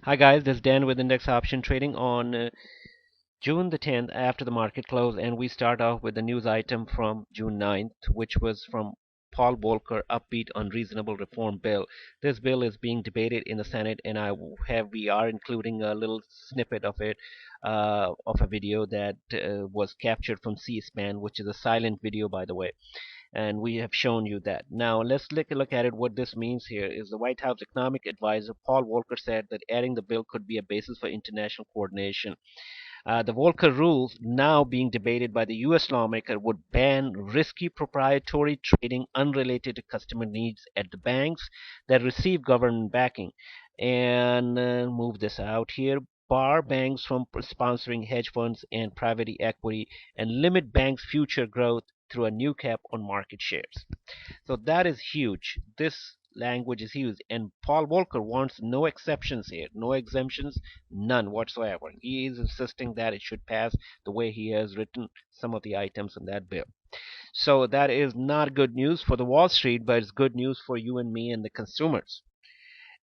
Hi guys, this is Dan with Index Option Trading on June the 10th after the market close, and we start off with the news item from June 9th, which was from Paul Volcker, upbeat on reasonable reform bill. This bill is being debated in the Senate, and we are including a little snippet of it, of a video that was captured from C-SPAN, which is a silent video, by the way, and we have shown you that. Now let's take a look at it. What this means here is the White House economic advisor Paul Volcker said that adding the bill could be a basis for international coordination. The Volcker rules now being debated by the U.S. lawmaker would ban risky proprietary trading unrelated to customer needs at the banks that receive government backing, and move this out here, bar banks from sponsoring hedge funds and private equity, and limit banks' future growth through a new cap on market shares. So that is huge. This language is huge, and Paul Volcker wants no exceptions here, no exemptions, none whatsoever. He is insisting that it should pass the way he has written some of the items in that bill. So that is not good news for the Wall Street, but it's good news for you and me and the consumers.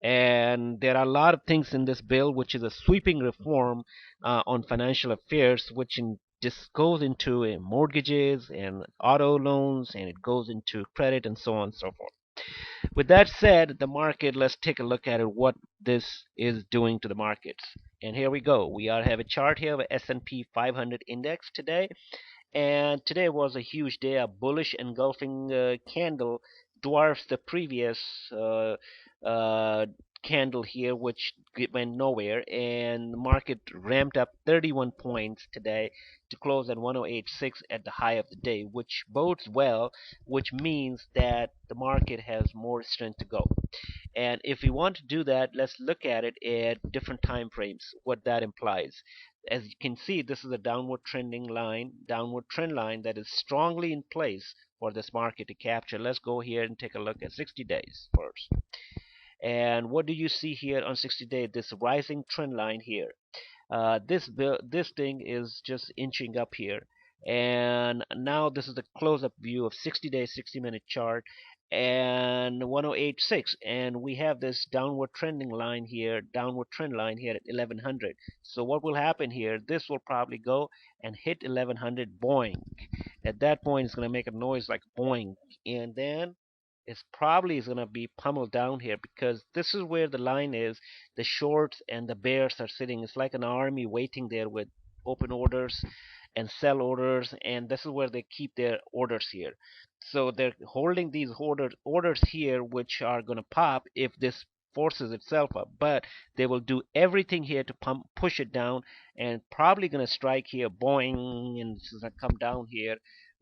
And there are a lot of things in this bill, which is a sweeping reform on financial affairs, which just goes into mortgages and auto loans, and it goes into credit and so on and so forth. With that said, the market, let's take a look at it, what this is doing to the markets. And here we go. We have a chart here of a S&P 500 index today. And today was a huge day. A bullish engulfing candle dwarfs the previous uh, candle here, which went nowhere, and the market ramped up 31 points today to close at 1086 at the high of the day, which bodes well, which means that the market has more strength to go. And if we want to do that, let's look at it at different time frames, what that implies. As you can see, this is a downward trend line that is strongly in place for this market to capture. Let's go here and take a look at 60 days first. And what do you see here on 60 days? This rising trend line here. This thing is just inching up here, and now this is the close-up view of 60-day 60-minute chart and 1086, and we have this downward trend line here at 1100. So what will happen here, this will probably go and hit 1100, boing. At that point it's going to make a noise like boing, and then it's probably is going to be pummeled down here, because this is where the line is. The shorts and the bears are sitting. It's like an army waiting there with open orders and sell orders, and this is where they keep their orders here. So they're holding these orders here, which are going to pop if this forces itself up, but they will do everything here to push it down, and probably going to strike here, boing, and it's going to come down here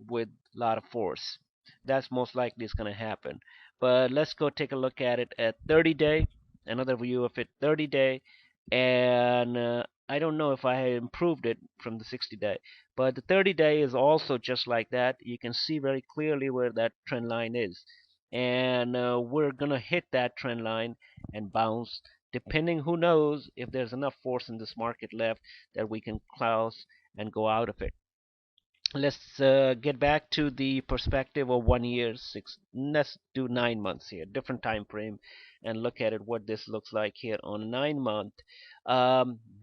with a lot of force. That's most likely is going to happen. But let's go take a look at it at 30 day, another view of it 30 day, and I don't know if I had improved it from the 60 day, but the 30 day is also just like that. You can see very clearly where that trend line is, and we're gonna hit that trend line and bounce, depending, who knows, if there's enough force in this market left that we can close and go out of it. Let's get back to the perspective of 1 year, let's do 9 months here, different time frame, and look at it, what this looks like here on 9 month.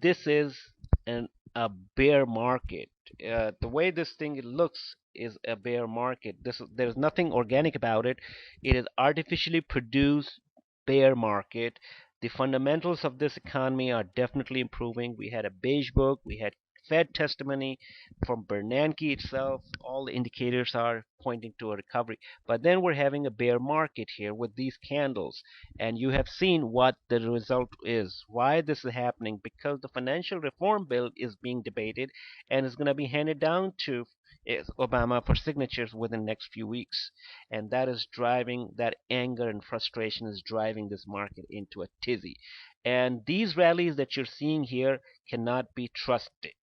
This is a bear market. The way this thing looks is a bear market. There's nothing organic about it. It is artificially produced bear market. The fundamentals of this economy are definitely improving. We had a beige book, we had Fed testimony from Bernanke itself. All the indicators are pointing to a recovery. But then we're having a bear market here with these candles. And you have seen what the result is. Why this is happening? Because the financial reform bill is being debated and is going to be handed down to Obama for signatures within the next few weeks. And that is driving, that anger and frustration is driving this market into a tizzy. And these rallies that you're seeing here cannot be trusted,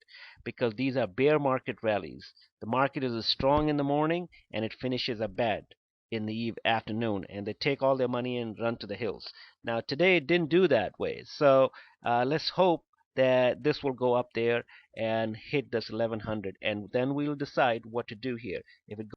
because these are bear market rallies. The market is strong in the morning and it finishes a bad in the afternoon, and they take all their money and run to the hills. Now today it didn't do that way, so let's hope that this will go up there and hit this 1100, and then we'll decide what to do here. If it